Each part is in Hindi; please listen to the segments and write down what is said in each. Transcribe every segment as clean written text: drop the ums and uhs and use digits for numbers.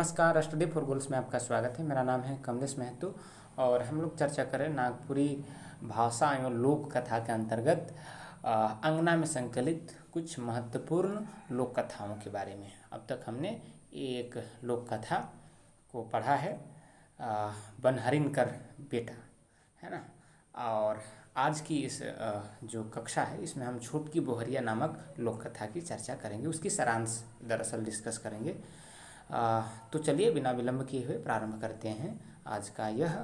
नमस्कार, स्टडी फॉर गोल्स में आपका स्वागत है। मेरा नाम है कमलेश महतो और हम लोग चर्चा करें नागपुरी भाषा एवं लोक कथा के अंतर्गत अंगना में संकलित कुछ महत्वपूर्ण लोक कथाओं के बारे में। अब तक हमने एक लोक कथा को पढ़ा है, बनहरिन कर बेटा, है ना। और आज की इस जो कक्षा है इसमें हम छोटकी बोहरिया नामक लोक कथा की चर्चा करेंगे, उसकी सारांश दरअसल डिस्कस करेंगे। तो चलिए बिना विलंब किए हुए प्रारंभ करते हैं आज का यह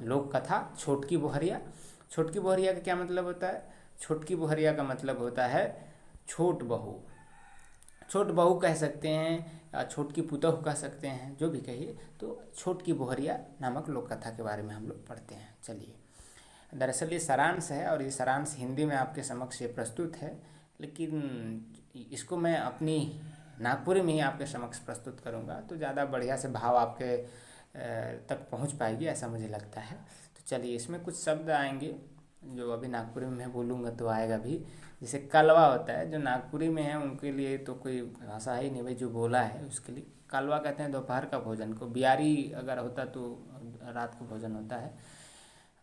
लोक कथा छोटकी बोहरिया। छोटकी बोहरिया का क्या मतलब होता है? छोटकी बोहरिया का मतलब होता है छोट बहू। छोट बहू कह सकते हैं, छोटकी पुतहू कह सकते हैं, जो भी कहिए। तो छोटकी बोहरिया नामक लोक कथा के बारे में हम लोग पढ़ते हैं। चलिए, दरअसल ये सारांश है और ये सारांश हिंदी में आपके समक्ष ये प्रस्तुत है, लेकिन इसको मैं अपनी नागपुरी में ही आपके समक्ष प्रस्तुत करूँगा तो ज़्यादा बढ़िया से भाव आपके तक पहुँच पाएगी, ऐसा मुझे लगता है। तो चलिए, इसमें कुछ शब्द आएंगे जो अभी नागपुरी में मैं बोलूँगा तो आएगा भी। जैसे कलवा होता है, जो नागपुरी में है उनके लिए तो कोई भाषा ही नहीं भाई, जो बोला है उसके लिए कलवा कहते हैं दोपहर का भोजन को। बियारी अगर होता तो रात को भोजन होता है।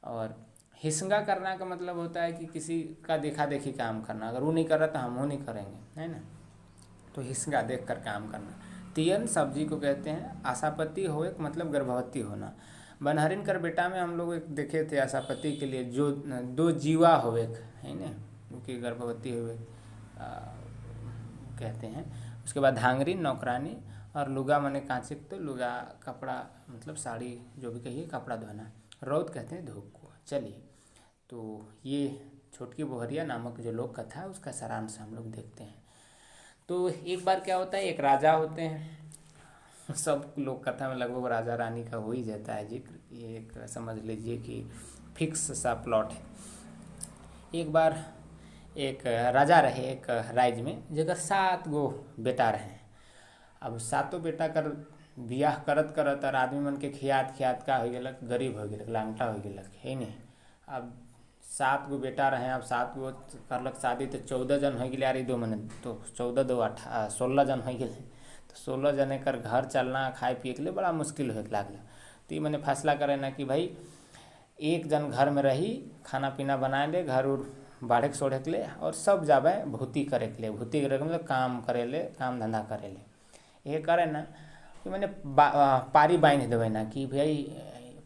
और हिस्ंगा करना का मतलब होता है कि किसी का देखा देखी काम करना, अगर वो नहीं कर रहा तो हम वो नहीं करेंगे, है ना। तो हिस्ंगा देख कर काम करना। तियन सब्जी को कहते हैं आशापति हो, एक मतलब गर्भवती होना। बनहरिन कर बेटा में हम लोग एक देखे थे आशापति के लिए जो दो जीवा हो एक, है ना, क्योंकि गर्भवती हुए कहते हैं। उसके बाद धांगरी नौकरानी और लुगा मने कांचे, तो लुगा कपड़ा मतलब साड़ी, जो भी कहिए, कपड़ा धोना। रौद कहते हैं धूप को। चलिए, तो ये छोटकी बोहरिया नामक जो लोक कथा है उसका सारांश हम लोग देखते हैं। तो एक बार क्या होता है, एक राजा होते हैं। सब लोक कथा में लगभग राजा रानी का हो ही जाता है जिक्र, ये एक समझ लीजिए कि फिक्स सा प्लॉट है। एक बार एक राजा रहे एक राज्य में, जगह 7 गो बेटा रहे। अब 7 बेटा कर बियाह करत करत और आदमी मन के खियात का हो गलक, गरीब हो गलक, लांगटा हो गलक, है नहीं। अब 7 गो बेटा रहे, अब 7 गो करलक शादी तो 14 जन हो गए। यार दो मने तो 14 दो 16 जन हो गए। तो 16 जने कर घर चलना खाए पिए के लिए बड़ा मुश्किल हो लागल। तो ये मैंने फैसला करे ना कि भाई एक जन घर में रही, खाना पीना बनाए ले, घर उर बाढ़े के सोढ़े के ले, और सब जाबे भूति करे के लिए। भूति करे मतलब काम करे ले, काम धंधा करे ले। ये करे ना कि मैंने पारी बांध देवे ना कि भाई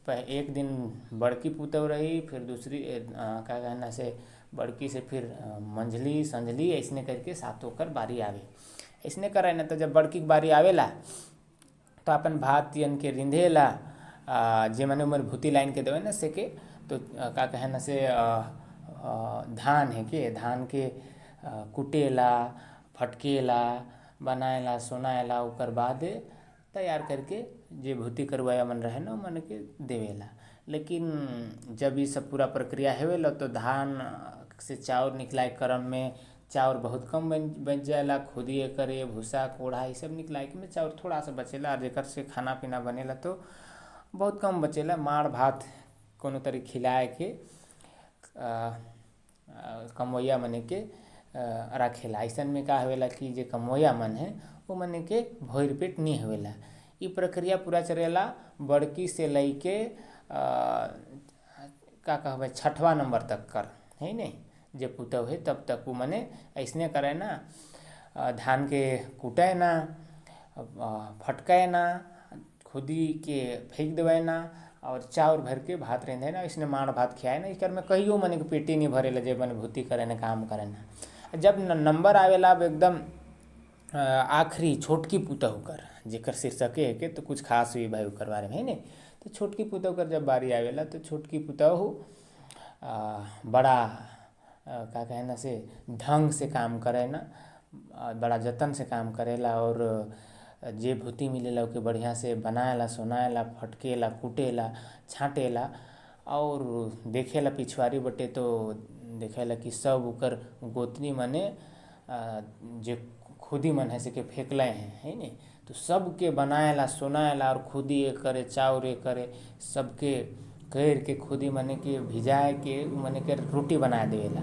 एक दिन बड़की पुतौ रही, फिर दूसरी क्या कहना से बड़की से फिर मंझली संझली, ऐसने करके 7 होकर बारी आवे। ऐसने करे ना तो जब बड़की की बारी आवेला तो अपन भात यन के रिंधेला, जे मने उमर भूति लाइन के देवे ना से के, तो का कहना से धान है के, धान के कुटेला, फटकेला, बनाएला, सोनाएला, ओकर बाद तैयार करके जे भूति करवाया मन रहे ना मन के देवेला। लेकिन जब ये सब पूरा प्रक्रिया होवेला तो धान से चाउर निकलाए क्रम में चाउर बहुत कम बच जाएला। खुदिए करे भूसा कोढ़ा ये सब निकलाए के में चाउर थोड़ा सा बचेला, और जेकर से खाना पीना बनेला तो बहुत कम बचेला। माड़ भात कोनो तरी खिलाए के कमवैया मने के रखेला। ऐसन में का होवेला कि जे कमवैया मन है वो मने के भोर पेट नहीं होवेला। ये प्रक्रिया पूरा चलेला बड़की से लैके का कहबे 6वां नंबर तक कर, है नहीं। जे पुतौ है तब तक वो मने ऐसने करे ना, धान के कुटे ना, फटकाए ना, खुदी के फेंक देवे ना, और चाउर भर के भात रेंधे ना, इसने माड़ भात खियाए ना। इस में कहियो मने के पेटी नहीं भरेला, जे मने भूति करे ना, काम करे ना। जब नंबर आवेला अब एकदम आखिरी छोटकी पुतहू कर, जेकर शीर्षक है के तो कुछ खास हुई भाई ओकर बारे में, है नहीं। तो छोटकी पुतहू कर जब बारी आवेला तो छोटकी पुतहू बड़ा का कहना से ढंग से काम करे ना, बड़ा जतन से काम करेला, और जे भूति मिलेला ओके बढ़िया से बनाएला, सोनाएला, फटकेला, कुटेला, छाँटेला, और देखेला पिछवारी बटे तो देखेला कि सब ओकर गोतनी मने जे खुदी मन है से के फेंकले हैं, है नहीं। तो सबके बनाएला, सोनाएला, और खुदी ये करे, चाउर ये करे, सबके घेर के खुदी मने के भिजाए के मने के रोटी बना देवेला।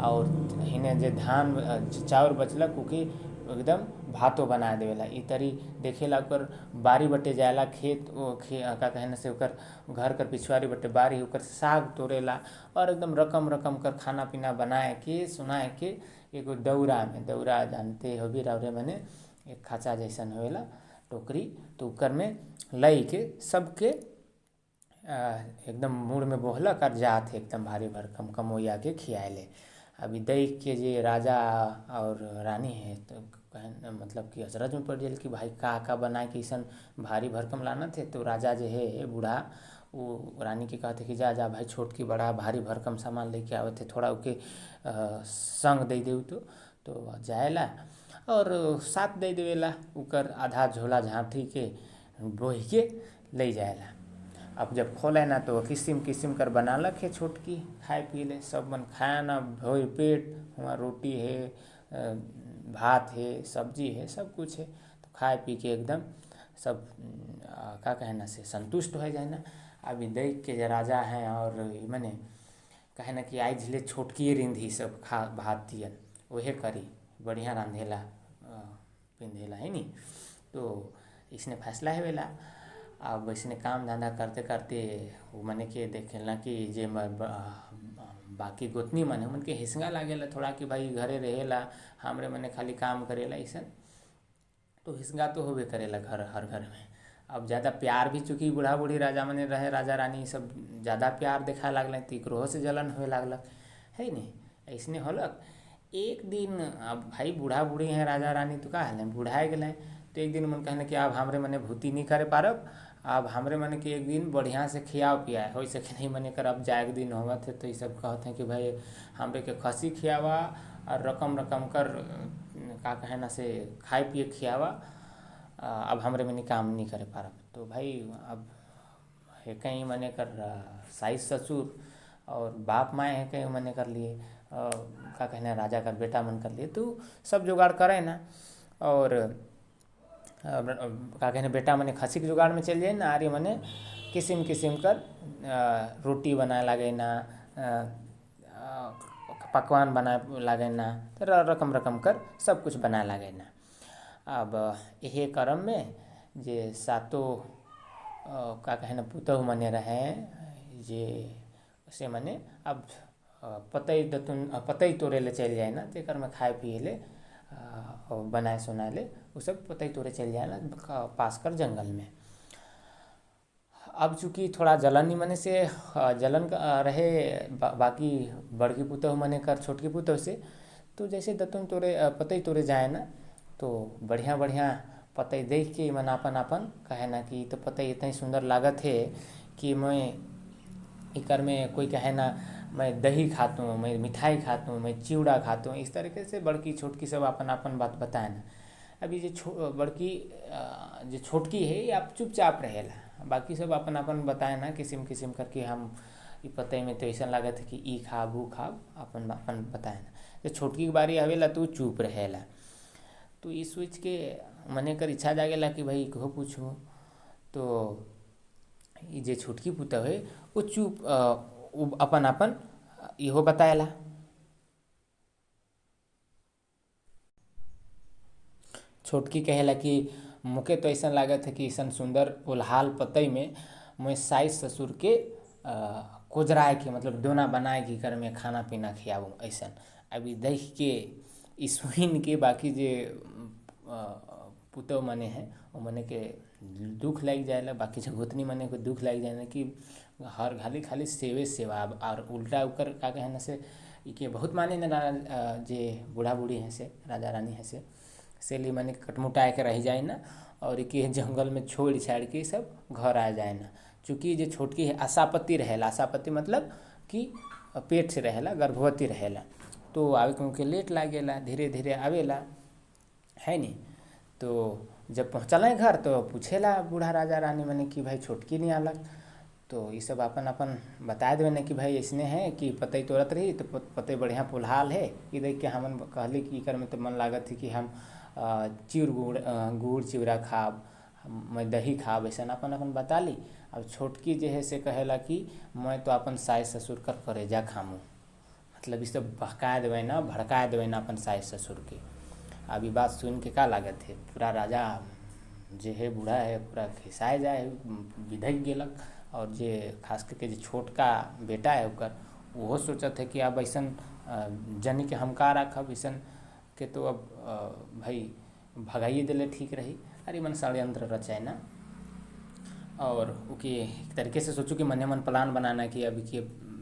और हिने जे धान चाउर बचलक उके एकदम भातो बना देवेला। ई तरी देखेला ओकर बारी बटे जाएला खेत का कहना से ओकर घर कर पिछवाड़ी बटे बारी ओकर साग तोड़ेला और एकदम रकम रकम कर खाना पीना बनाए के सुनाए के एगो दौरा जानते हो भी रौरे मने एक खाँचा जैसन होएला टोकरी, तो ओकर में लई के सबके एकदम मुँह में बोहलक और जात है एकदम भारी भरकम कमोइया के खियाएले। अभी देख के जे राजा और रानी है तो मतलब कि अचरज में पड़ जाए कि भाई का बनाए कि अइसन भारी भरकम लाना थे। तो राजा जे है बूढ़ा वो रानी के कहते कि जा जा भाई छोटकी बड़ा भारी भरकम सामान लेके आवे थे, थोड़ा ओके संग दे देऊ तो जाएला और साथ दे देवेला ओकर आधा झोला झाँटी के बोह के ले जाएला। अब जब खोले ना तो किस्म किस्म कर बनालक है छोटकी खाए पी ले सब मन खाया ना भोर पेट, वहाँ रोटी है भात है सब्जी है सब कुछ है, तो खाए पी के एकदम सब का कहना से संतुष्ट हो जाए ना। अभी देख के जो राजा हैं और मने कहे ना कि आई झिले छोटकी रिंधी सब खा भात दियन वहे करी बढ़िया रांधेला पिंधेला है नी। तो इसने फैसला है वेला। अब इसने काम धंधा करते करते वो मने के देखेला कि जे बाकी गोतनी मन के हिस्सा लागेला थोड़ा कि भाई घरे रहेला हमरे मने खाली काम करेला ऐसन, तो हिस्सा तो होबे करेला हर घर में। अब ज़्यादा प्यार भी चूँकि बूढ़ा बूढ़ी राजा मने रहे राजा रानी सब ज़्यादा प्यार देखा लागल तो इकरोह से जलन होए लागलक है नी। ऐसने होलक एक दिन अब भाई बूढ़ा बूढ़ी हैं राजा रानी तो का है बूढ़ाए गए तो एक दिन मन कहने कि अब हमरे मने भूती नहीं करे पारब, अब हमरे मने कि एक दिन बढ़िया से खियाओ पियाए हो सके नहीं मने कर अब जाए दिन होगा थे। तो ये सब कहते हैं कि भाई हमरे के खसी खियावा और रकम रकम कर का कहना से खाए पिए खियावा, अब हमरे मने काम नहीं करे पारब। तो भाई अब है कहीं मने कर साइस ससुर और बाप माए है कहीं मने कर लिए का कहना राजा कर बेटा मन कर लिए, तो सब जुगाड़ करे ना और का कहने बेटा मने खसी के जुगाड़ में चल जाए ना आर्य मने किस्म किस्म कर रोटी बनाए लागे ना पकवान बनाए लागे ना तो रकम रकम कर सब कुछ बनाए लागे ना। अब यही क्रम में जे सातो का कहना पुतहु मने रहे जे से मने अब पतई तोड़े ले चल जाए ना तेकर में खाए पिए ले और बनाए सुनाए ले वो सब पतई तोड़े चल जाए ना पास कर जंगल में। अब चूँकि थोड़ा जलन ही मने से जलन रहे बाकी बड़की पुतहु मने कर छोटकी पुतहु से, तो जैसे दतुन तोड़े पतई तोड़े जाए ना तो बढ़िया बढ़िया पतई देख के मन आपन कहे ना कि तो पतई इतना सुंदर लागत है कि मैं इकर में कोई कहे ना मैं दही खाता हूँ, मैं मिठाई खाता हूँ, मैं चिवड़ा खाता हूँ, इस तरीके से बड़की छोटकी सब अपन बात बताए ना। अभी जो बड़की जो छोटकी है ये आप चुपचाप रहेला, बाकी सब अपन बताए ना किस्म किस्म करके हम ई पतई में तो ऐसा लागत है कि ई खाब वो खाब अपन बताए ना। तो छोटकी की बारी आवेला तो चुप रहेला, तो ई सोच के मने कर इच्छा जागेला कि भाई कहो पूछो। तो ये जे छोटकी पुतहु है वो चुप अपन इहो बताएला। छोटकी कहेला कि मुके तो ऐसा लागत है कि ऐसा सुंदर उल्हाल पतई में मैं साइस ससुर के कोजराए के मतलब दोना बनाए के घर में खाना पीना खियाऊँ ऐसा। अभी देख के सुन के बाकी जे पुतहु मने हैं वो मने के दुख लग जाएला, बाकी झगोतनी मने को दुख लग जाए कि हर खाली सेवे सेवा और उल्टा उकर का कहना से इके बहुत माने ना जे बूढ़ा बूढ़ी हैं से राजा रानी हैं से लिए मने कटमुटाए के रह जाए ना और इके जंगल में छोड़ छाड़ के सब घर आ जाए ना। चूँकि जे छोटकी है आशापति रहेला, आशापति मतलब कि पेट से रहेला गर्भवती रहेला, तो आवे के लेट लागेला धीरे धीरे आवेला है नी। तो जब पहुँचल घर तो पूछेला बूढ़ा राजा रानी मने कि भाई छोटकी नहीं आलक, तो ये सब अपन बता देवे ना कि भाई ऐसने है कि पतई तोड़त रही तो पतई बढ़िया पुलहाल है, ये देख के हमन कहली कि इकर में तो मन लागत है कि हम गुड़ चिवड़ा खाब, मैं दही खाब, ऐसा अपन बता ली। अब छोटकी जे है से कहेला कि मैं तो अपन सास ससुर कर करेजा खामू, मतलब इस सब बहका देवे ना भड़का देवे ना अपन सास ससुर के अब ई बात सुन के का लागत है, पूरा राजा जे है बूढ़ा है पूरा खिसाए जाए विधक गेलक। और जे खास करके जे छोटका बेटा है ओकर ओहो सोचत है कि अब ऐसन जनी के हम का राखब, ऐसन के तो अब भाई भगाइए दिले ठीक रही। अरे मन षड्यंत्र रचाए ना, और ओके एक तरीके से सोचो कि मने मन प्लान बनाना कि अभी के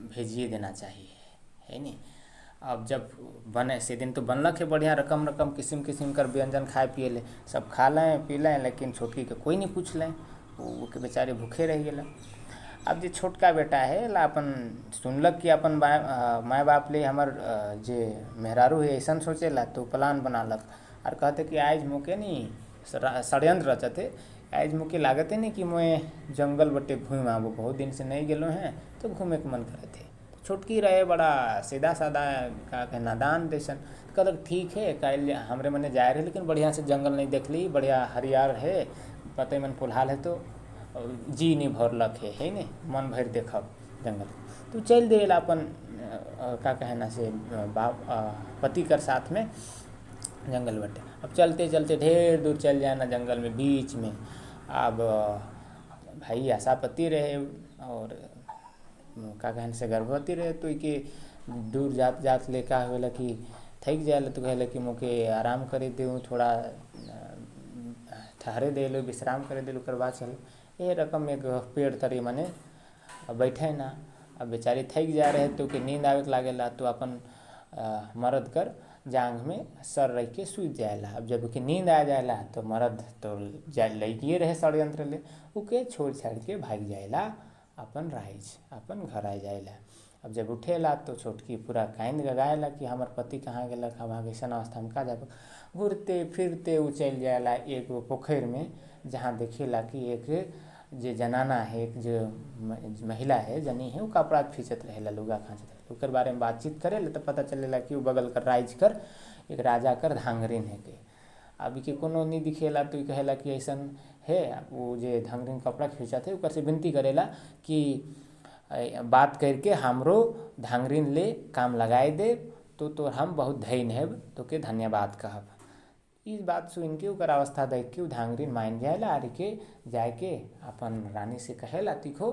भेजिए देना चाहिए, है नहीं। अब जब बने से दिन तो बनलक है बढ़िया रकम रकम किस्म किस्म कर व्यंजन खाए पिए ले, सब खा लें पी लें, लेकिन छोटकी के कोई नहीं पूछ लें, वो के बेचारे भूखे रह गए। अब जे छोटका बेटा है ला अपन सुनलक कि अपन माँ बाप ले हमर जे मेहरारू है ऐसा सोचेला, तो प्लान बनालक और कहते कि आज मोके नहीं षड्यंत्र रचते, आज मोके लागते नहीं कि मैं जंगल बटे घूम आबो, बहुत दिन से नहीं गेलो हैं तो घूमे के मन करे थे। छोटकी रहे बड़ा सीधा साधा का कहे नादान जैसन, कहलक ठीक है कल हमरे मने जाए रहे, लेकिन बढ़िया से जंगल नहीं देख ली, बढ़िया हरियार है पते मन फुलहाल है, तो जी नहीं भरलक है नहीं, मन भर देखब जंगल। तो चल दे अपन का कहना से बाप पति कर साथ में जंगल बटे। अब चलते चलते ढेर दूर चल जाना जंगल में बीच में। अब भाई आशा पति रहे और का कहने से गर्भवती रहे, तो के दूर जात जात ले का होला कि थक जाए, तो कहले कि मोके आराम करे देऊँ, थोड़ा ठहरे दे लो, विश्राम करे दे लो, करवा चल ये रकम एक पेड़ तरी मने बैठे ना। अब बेचारी थक जा रहे तो के नींद आवे लागेला, तो अपन मरद कर जांग में सर रख के सूत जाएला। अब जब के नींद आ जाएला तो मरद तो लैकिए रहे षड्यंत्र ले, उके छोड़ छाड़ के भाग जाएला अपन राइज अपन घर आ जाएला। अब जब उठेला तो छोटकी पूरा कांद गगाएला कि हमार पति कहाँ गेलक, हम आगे ऐसा अवस्था में का जाब। घूरते फिरते उ चल जाएला एक पोखर में, जहाँ देखेला कि एक जे जनाना है, एक जो महिला है जनी है, वो कपड़ा खींचत रहेला, लुगा खाँचत रहेला, ओकर बारे में बातचीत करेला तो पता चलेला कि वो बगल कर राइज कर एक राजा कर धांगरिन है के। अभी के कोनो नहीं दिखेला तो कहेला कि ऐसा है, वो जे धांगरिन कपड़ा खींचत है ओकर से विनती करेला कि बात करके हमरो धांगरिन ले काम लगाए दे, तो हम बहुत धन्य है, तो के धन्यवाद कहब। इस बात सुन के ओकर अवस्था देख के धांगरिन मान जाएला, आर के जाके अपन रानी से कहेला तिखो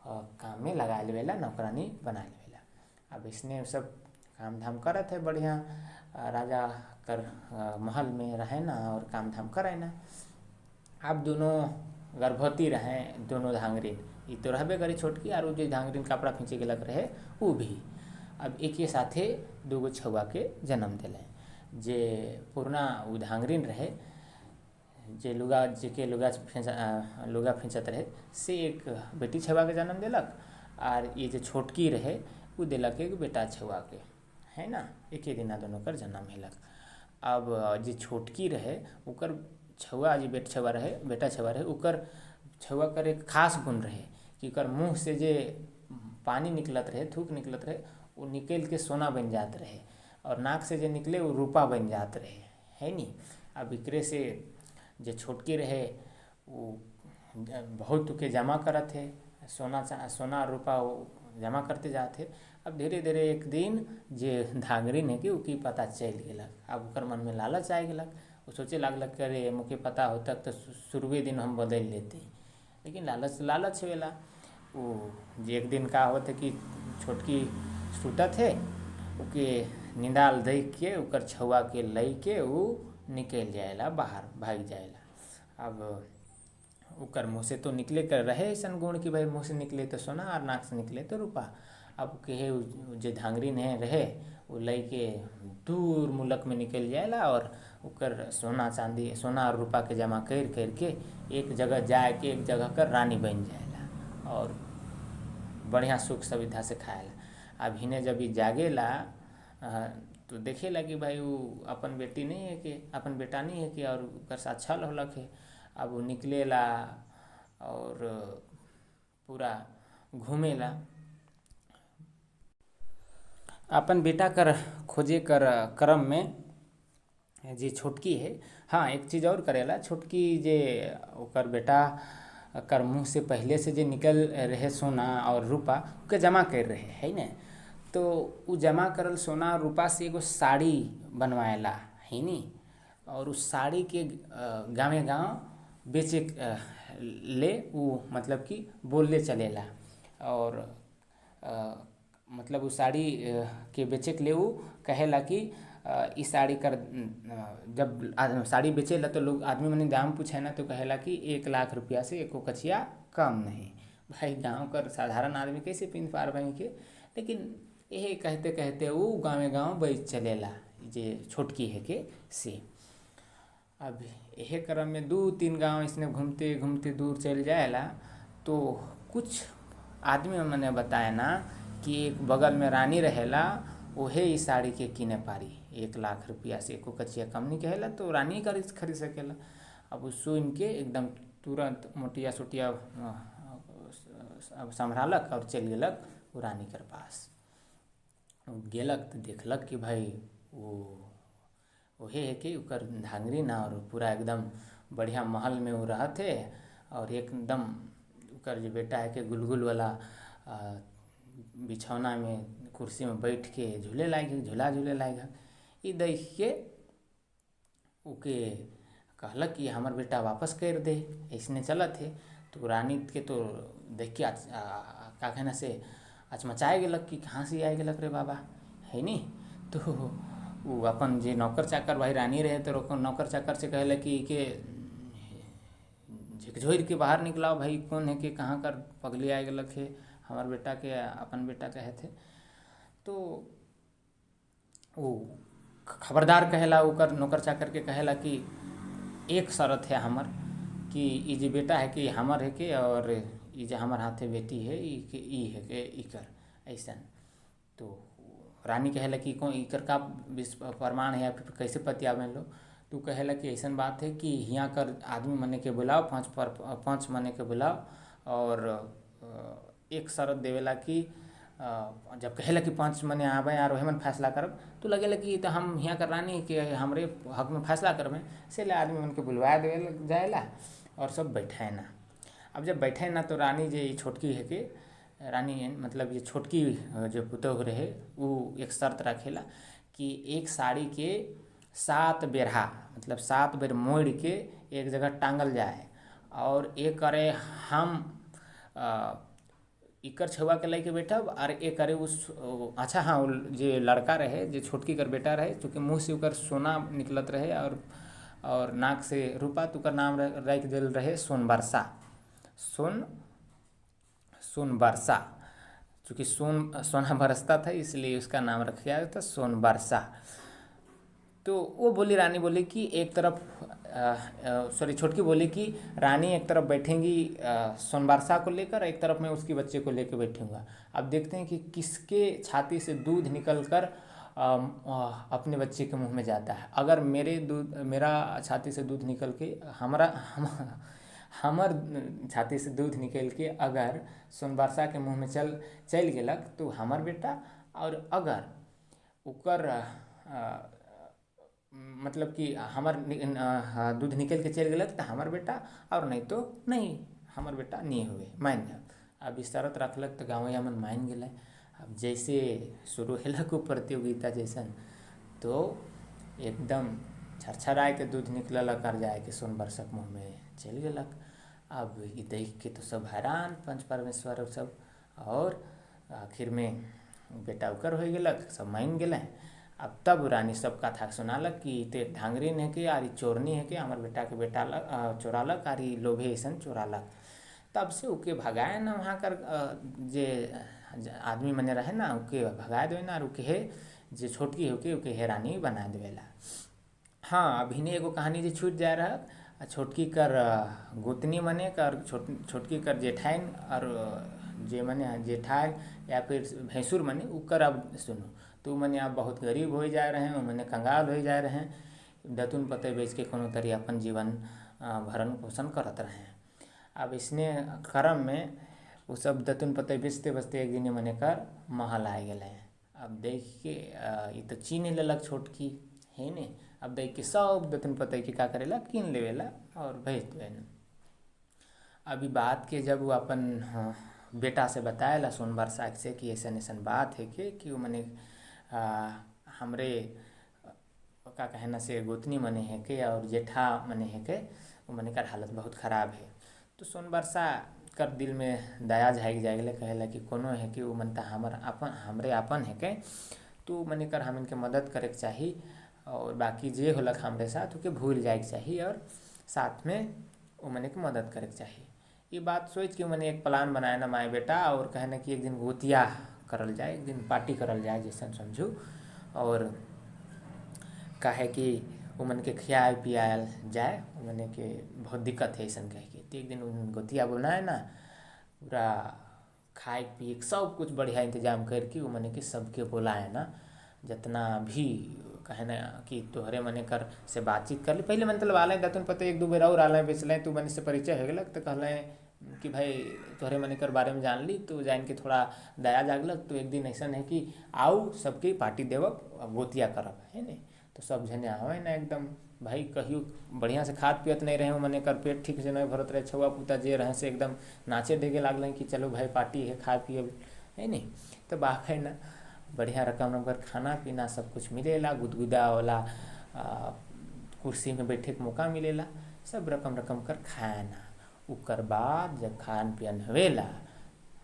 काम में लगा लेवेला, नौकरानी बना लेवेला। अब इसने सब काम धाम करत है बढ़िया, राजा कर महल में रहे ना और काम धाम करे ना। अब दोनों गर्भवती रहे दोनों धांगरिन, ये तो रहबे करी छोटकी, और वो जो धांगरिन कपड़ा खींचे के लग रहे वो भी। अब एक ही साथे दूगो छुआ के जन्म दिले। जे पुरना उ धांगरिन रहे जे लुगा जेके लुगा खींचत रहे से एक बेटी छुआ के जन्म दिलक, और ये जो छोटकी रहे वो दिलक एक बेटा छुआ के, है ना, एक ही दिना दोनों कर जन्म हिलक। अब जे छोटकी रहे ओकर छुआ जे बेटा छुआ रहे ओकर छुआ कर एक खास गुण रहे कि ओकर मुँह से जे पानी निकलत रहे, थूक निकलत रहे, वो निकल के सोना बन जात रहे, और नाक से जो निकले वो रूपा बन जात रहे, है नी। अब एकरे से जो छोटकी रहे वो बहुत के जमा करत है, सोना रूपा वो जमा करते जाते। अब धीरे धीरे एक दिन जे धांगरिन है कि उकी पता चल गेलक। अब ओकर मन में लालच आ गेलक, वो सोचे लागलक कि अरे मुके पता होता तो शुरुए दिन हम बदल लेते, लेकिन लालच वेला वो जे एक दिन का होता कि छोटकी सुतत है, ओके निंदाल देख के ओकर छुआ के लई के वो निकल जाएला बाहर, भाग जाएला। अब ओकर मुँह से तो निकले कर रहे ऐसा गुण कि भाई मुँह से निकले तो सोना और नाक से निकले तो रूपा। अब कहे जो धांगरिन है रहे वो लई के दूर मुल्क में निकल जाएला, और ओकर सोना और रूपा के जमा कर के एक जगह जाए के एक जगह कर रानी बन जाएला, और बढ़िया सुख सुविधा से खाएला। अब हिने जब ये जागेला तो देखेला कि भाई वो अपन बेटी नहीं है कि अपन बेटा नहीं है कि, और ओकर साथ छल होलक है। अब वो निकलेला और पूरा घूमेला अपन बेटा कर खोजे कर क्रम में। जे छोटकी है, हाँ एक चीज़ और करेला छोटकी, जे ओकर बेटा कर मुँह से पहले से जे निकल रहे सोना और रूपा के जमा कर रहे है ना, तो उ जमा करल सोना और रूपा से एगो साड़ी बनवाएला, है नी। और उस साड़ी के गाँवे गाँव बेचे ले वो मतलब कि बोले चलेला। और मतलब उ साड़ी के बेचे के लिए वो कहेला कि ई साड़ी कर जब साड़ी बेचेला तो लोग आदमी मने दाम पूछे ना तो कहेला कि 1 लाख रुपया से एको कचिया कम नहीं। भाई गाँव कर साधारण आदमी कैसे पिन पार भाई के, लेकिन यही कहते कहते वो गाँवे गाँव बेच चलेला जे छोटकी है के से। अब यही क्रम में 2-3 गांव इसने घूमते घूमते दूर चल जाएला तो कुछ आदमी मैंने बताया ना कि एक बगल में रानी रहेला, ओहे ई साड़ी के किने पारी 1 लाख रुपया से एको कचिया कम नहीं कहेला तो रानी खरीद सकेला। अब सुन के एकदम तुरंत मोटिया सोटिया संभालक और चल गेलक वो रानी के पास। गेलक तो देखलक कि भाई ओहे है कि ओकर धांगरी ना और पूरा एकदम बढ़िया महल में वो रहते और एकदम ओकर जो बेटा है कि गुलगुल वाला बिछौना में कुर्सी में बैठ के झूले लागे झूला झूले लागे। ये देख के ओके कहलक कि हमार बेटा वापस कर दे ऐसने चलत है। तो रानी के तो देख के का कहना से अचमचाए गेलक कि कहाँ से आए गेलक रे बाबा है नी। तो वो अपन जे नौकर चाकर भाई रानी रहे तो नौकर चाकर से कहले कि के झकझोर के बाहर निकलाओ भाई कौन है कि कहाँ कर पगली आए गेलक है हमार बेटा के अपन बेटा कहे थे। तो वो खबरदार कहेला ओकर नौकर चाकर के कहेला कि एक शर्त है हमर कि ये जो बेटा है कि हमर है के और ये जो हमार हाथे बेटी है ई है के इकर ऐसा। तो रानी कहेला कि कौन इकर का प्रमाण है या फिर कैसे पतियावे लो। तो कहेला कि ऐसा बात है कि यहाँ कर आदमी मने के बुलाओ 5 मने के बुलाओ और एक शर्त देवेला कि जब कहेला कि 5 मने आवे और वही मन फैसला करब तो लगेला कि तो हम यहाँ कर रानी के हमरे हक में फैसला करबे से ले आदमी मन के बुलवा देवे जाएला और सब बैठे ना। अब जब बैठे ना तो रानी जे छोटकी है कि रानी मतलब ये छोटकी जो पुतोह रहे वो एक शर्त रखेला कि एक साड़ी के 7 बेरहा मतलब 7 बेर मोड़ के एक जगह टांगल जाए और एक करे हम इकर छुआ के लेके बैठब और एक करे उस अच्छा हाँ जे लड़का रहे जे छोटकी कर बेटा रहे चूँकि मुँह से ओकर सोना निकलत रहे और नाक से रूपा तो ओकर नाम रख दिल रहे सोनबरसा सोनबरसा। चूँकि सोना बरसता था इसलिए उसका नाम रख गया था सोनबरसा। तो वो बोली रानी बोली कि एक तरफ छोटकी बोली कि रानी एक तरफ बैठेंगी सोनबरसा को लेकर एक तरफ मैं उसकी बच्चे को लेकर बैठूंगा। अब देखते हैं कि किसके छाती से दूध निकलकर अपने बच्चे के मुंह में जाता है। अगर मेरा छाती से दूध निकल के हमर छाती से दूध निकल के अगर सोनबरसा के मुंह में चल गेलक तो हमर बेटा और अगर ओकर मतलब कि हमर दूध निकल के चल गेलक तो हमर बेटा और नहीं तो नहीं हमर बेटा नहीं हुए मान जा। अब इस शरत रखलक तो गाँव मन मान गए। अब जैसे शुरू हेलक प्रतियोगिता जैसन तो एकदम छरछराए के दूध निकलक और जाए के सोनबरसा मुँह में चल गेलक। अब ये देख के तो सब हैरान पंच परमेश्वर सब और आखिर में बेटा उकर हो गेलक सब मान गए। अब तब रानी सब कथा सुनालक कि ते ढांगरी ने के आरी चोरनी है के हमार बेटा के बेटा चोरालक आरी लोभे ऐसन चोरालक। तब से उके भगाए ना वहाँ कर जे आदमी मने रहे ना उके भगा देवे ना और उके जे छोटकी है उके हे रानी बना देवेला। हाँ अभी ने एगो कहानी जे छूट जाए रहा छोटकी कर गोतनी मने कर छोटकी कर जेठाइन और जे मने जेठाय या फिर भैंसुर मने उकर अब सुनो तो मने आप बहुत गरीब हो जा रहे हैं मैंने कंगाल हो जा रहे हैं दतुन पते बेच के कोनो तरी अपन जीवन भरण पोषण करत रहे हैं। अब इसने क्रम में वो सब दतुन पते बेचते बचते एक दिन मने कर महल आ गए। अब देख के ये तो चीन लेलक छोटकी है ने। अब देख के सब दतुन पते के का करेला कीन लेवेला और भेज देवेला। अभी बात के जब वो अपन बेटा से बताएला सोनबरसा से कि ऐसा बात है कि वो मने हमरे का कहना से गोतनी मने है के और जेठा मने है के वो मने कर हालत बहुत ख़राब है। तो सोन बरसा कर दिल में दया झाइक जाएगले, कहेला कि कोनो है कि वो मनता हमरे आपन है के, तो मने कर हम इनके मदद करे के चाही और बाकी जे होलक हमरे साथ ओके भूल जाए के चाही और साथ में वो मने के मदद करे के चाही। ये बात सोच के मैंने एक प्लान बनाया ना माए बेटा, और कहना कि एक दिन गोतिया करल जाए, एक दिन पार्टी करल जाए जैसा समझू, और काहे कि वो मन के खियाल पियाल जाए, वो मने के बहुत दिक्कत है ऐसा कह के। तो एक दिन गोतिया बोलना है ना, पूरा खाए पिए सब कुछ बढ़िया इंतजाम करके वो मने के सबके बोलाए ना, जितना भी कहे ना कि तोहरे मने कर से बातचीत कर ली। पहले मन तो आल तुम पता एक दो बेर और आल बेचल तू मन से परिचय हो गलक, तो कहल कि भाई तोहरे मने कर बारे में जान ली, तो जान के थोड़ा दया जागलक। तो एक दिन ऐसा है कि आओ सबके पार्टी देवक गोतिया करब है नहीं। तो सब जने आवे ना एकदम भाई कहियो बढ़िया से खात पियत नहीं रहे, मने कर पेट ठीक से नहीं भरत रहे, छुआ पुता जे रहे से एकदम नाचे डेगे लागल कि चलो भाई पार्टी है खा पिए है नहीं। तो बाप है ना बढ़िया रकम कर खाना पीना सब कुछ मिलेला, गुदगुदा वाला कुर्सी में बैठे के मौका मिलेला, सब रकम कर खाना। उकर बाद जब खान पियन हवेला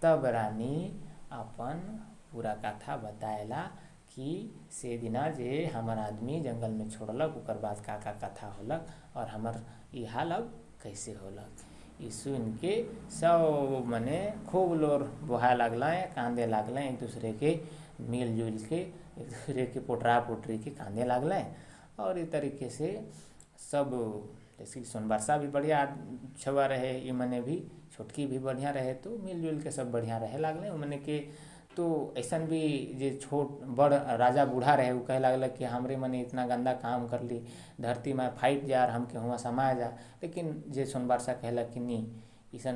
तब रानी अपन पूरा कथा बताएला कि से दिना जे हमर आदमी जंगल में छोड़लक, उकर बाद का कथा होलक और हमर ई हाल अब कैसे होलक। ई सुन के सब मने खूब लोर बोहा लागलें, कांदे लागलें, एक दूसरे के मिलजुल के एक दूसरे के पोटरा पोटरी के कांदे लागलें। और इस तरीके से सब जैसे सोनबरसा भी बढ़िया छुआ रहे, ये मने भी छोटकी भी बढ़िया रहे, तो मिलजुल के सब बढ़िया रहे लागले मने के। तो ऐसा भी जे छोट बड़ राजा बूढ़ा रहे वो कहे लागल कि हमरे मने इतना गंदा काम कर ली, धरती में फाइट जा और हमके हुआ समाया जा। लेकिन जे सोनबरसा कहला कि नहीं ऐसा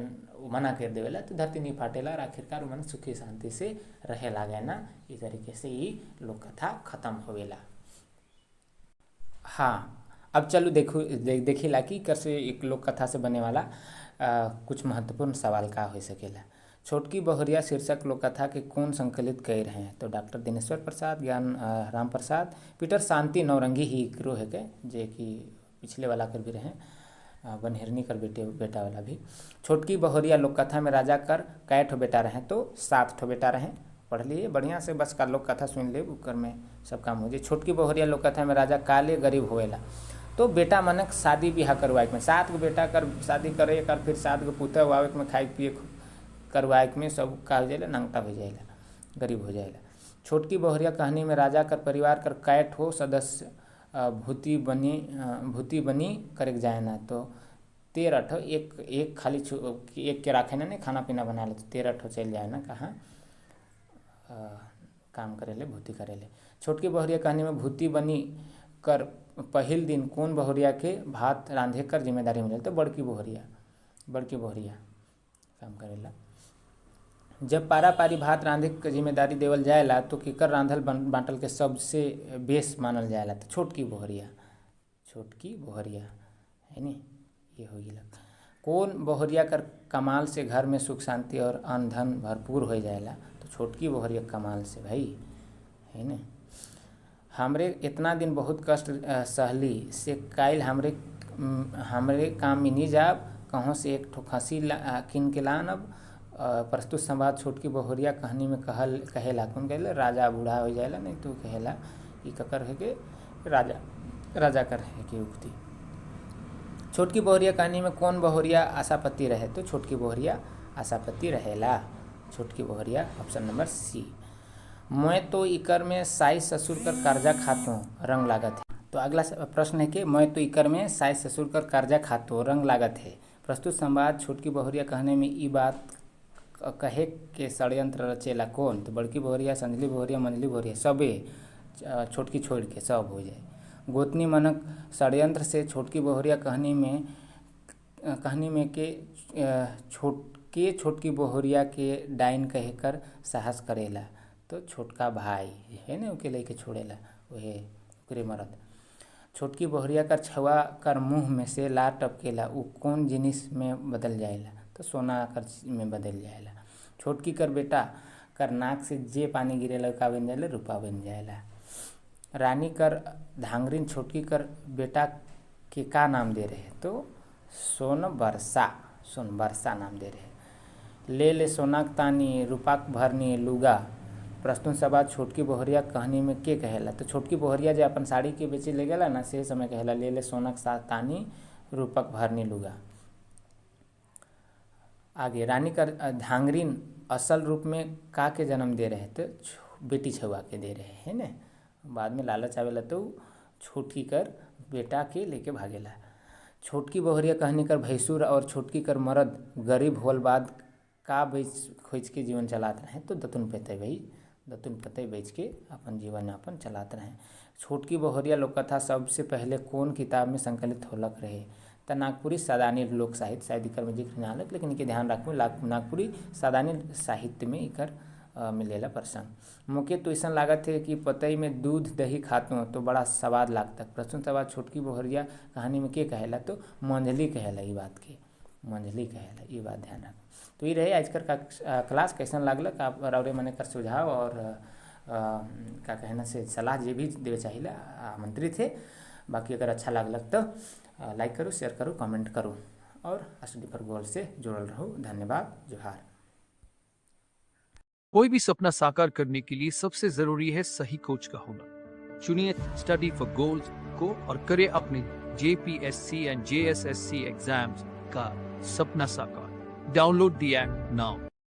मना कर देवेला तो धरती नहीं फाटेला और आखिरकार मन सुखी शांति से रहे लागे ना। इस तरीके से ये लोक कथा खत्म होवेला। हाँ, अब चलो देखिला कि कैसे एक लोक कथा से बने वाला कुछ महत्वपूर्ण सवाल का हो सकेला। छोटकी बहुरिया शीर्षक लोक कथा के कौन संकलित कर रहे हैं? तो डॉक्टर दिनेश्वर प्रसाद, ज्ञान राम प्रसाद, पीटर शांति नौरंगी ही करो है के, जे कि पिछले वाला कर भी रहे, बनहिरनी कर बेटा वाला भी। छोटकी बहुरिया लोक कथा में राजा कर कै ठो बेटा रहे? तो 7 ठो बेटा रहे। पढ़ लिए बढ़िया से, बस का लोक कथा सुन ले उकर में सब काम हो जाए। छोटकी बहुरिया लोक कथा में राजा काले गरीब होएला, तो बेटा मनक शादी ब्याह करवाए में 7 गो बेटा कर शादी करे कर, फिर 7 गो पुतह वावे में खाए पिए करवाए में सब का हो जाएला, नंगटा हो जाएला, गरीब हो जाएला। छोटकी बहुरिया कहानी में राजा कर परिवार कर कै ठो सदस्य भूति बनी करे जाए ना? तो 13 ठो। एक खाली एक के राखे ना नहीं, खाना पीना बना ले, तो 13 ठो चल जाए ना कहाँ काम करे ले, भूति करे ले। छोटकी बहुरिया कहानी में भूति बनी कर पहिल दिन कौन बहुरिया के भात रांधे कर जिम्मेदारी मिले? तो बड़की बहुरिया काम करेला। जब पारा पारी भात रांधे के जिम्मेदारी देवल जाएला तो केकर रांधल बांटल के सबसे बेस मानल जाएला? तो छोटकी बहुरिया है नी, ये हो गया। कौन बहुरिया कर कमाल से घर में सुख शांति और अन्न धन भरपूर हो जाएला? तो छोटकी बहुरिया कमाल से भाई है ना। हमरे इतना दिन बहुत कष्ट सहली से काइल हमरे काम में नहीं जाब, कहूँ से एक ठो खसी किन के लान। अब प्रस्तुत संवाद छोटकी बहुरिया कहानी में कहेला कौन कहेला? राजा बूढ़ा हो जाएला नहीं तो कहेला कि ककर है के राजा कर है कि उक्ति। छोटकी बहुरिया कहानी में कौन बहुरिया आशापति रहे? तो छोटकी बहुरिया आशापति रहेला। छोटकी बहुरिया ऑप्शन नंबर सी। मैं तो इकर में सास ससुर कर कर्जा खातो रंग लागत है। तो अगला प्रश्न है कि मैं तो इकर में सास ससुर कर कर्जा खातो रंग लागत है। प्रस्तुत संवाद छोटकी बहुरिया कहने में ई बात कहे के षड्यंत्र रचेला कौन? तो बड़की बहुरिया, संजली बहुरिया, मंजली बहुरिया, सबे छोटकी छोड़ के सब हो जाए। गोतनी मनक षड्यंत्र से छोटकी बहुरिया कहानी में के छोटकी बहुरिया के डाइन कहे कर साहस करेला? तो छोटका भाई है ना उके लेके छोड़ेला, वहे ओकरे मरद। छोटकी बहुरिया कर छुआ कर मुँह में से लार टपकेला, उ कौन जिनिस में बदल जाएला? तो सोना कर में बदल जाएला। छोटकी कर बेटा कर नाक से जे पानी गिरेला का बन जाएला? रुपा बन जाएला। रानी कर धांगरीन छोटकी कर बेटा के का नाम दे रहे, तो सोनबरसा नाम दे रहे। ले सोनाक तानी रूपाक भरनी लुगा प्रस्तुत सभा छोटकी बोहरिया कहनी में के कहेला, तो छोटकी बोहरिया जो अपन साड़ी के बेचे ले गला ना, से समय कहेला ले सोनाक तानी रूपक भरनी लुगा। आगे रानी कर धांगरीन असल रूप में का के जन्म दे रहे, तो बेटी छुआ के दे रहे है ना। बाद में लालच आवेला तो छोटकी कर बेटा के लेके भागेला। छोटकी बहुरिया कहनी कर भैंसुर और छोटकी कर मर्द गरीब होल बाद का बेच खोज के जीवन चलात रहे, तो दतुन पतई बेच के अपन जीवन यापन चलात रहे। छोटकी बहुरिया लोककथा सबसे पहले कौन किताब में संकलित होलक रहे, तो नागपुरी सादानी लोक साहित्य, शायद इकर में जिक्र ना लेकिन इनके ध्यान रखूँ नागपुरी सादानी साहित्य में इकर मिलेला प्रसंग। मुके तो ऐसा लागत है कि पतई में दूध दही खातों तो बड़ा स्वाद लागता। प्रश्न सवाल छोटकी बोहरिया कहानी में के कहेला, तो मंझली कहेला, ये बात के मंझली कहेला, ये बात ध्यान रख। तो ये रहे आज का क्लास, कैसन लागलक आप और मने कर सुझाव और का कहना से सलाह जे भी देवे चाहिए आमंत्रित है। बाकी अगर अच्छा लागलक तो लाइक करो, शेयर करो, कमेंट करो और स्टडी फॉर गोल से जुड़ल रहो। धन्यवाद, जोहार। कोई भी सपना साकार करने के लिए सबसे जरूरी है सही कोच का होना। चुनिए स्टडी फॉर गोल्स को और करें अपने JPSC एंड JSSC एग्जाम्स का सपना साकार। Download the app now.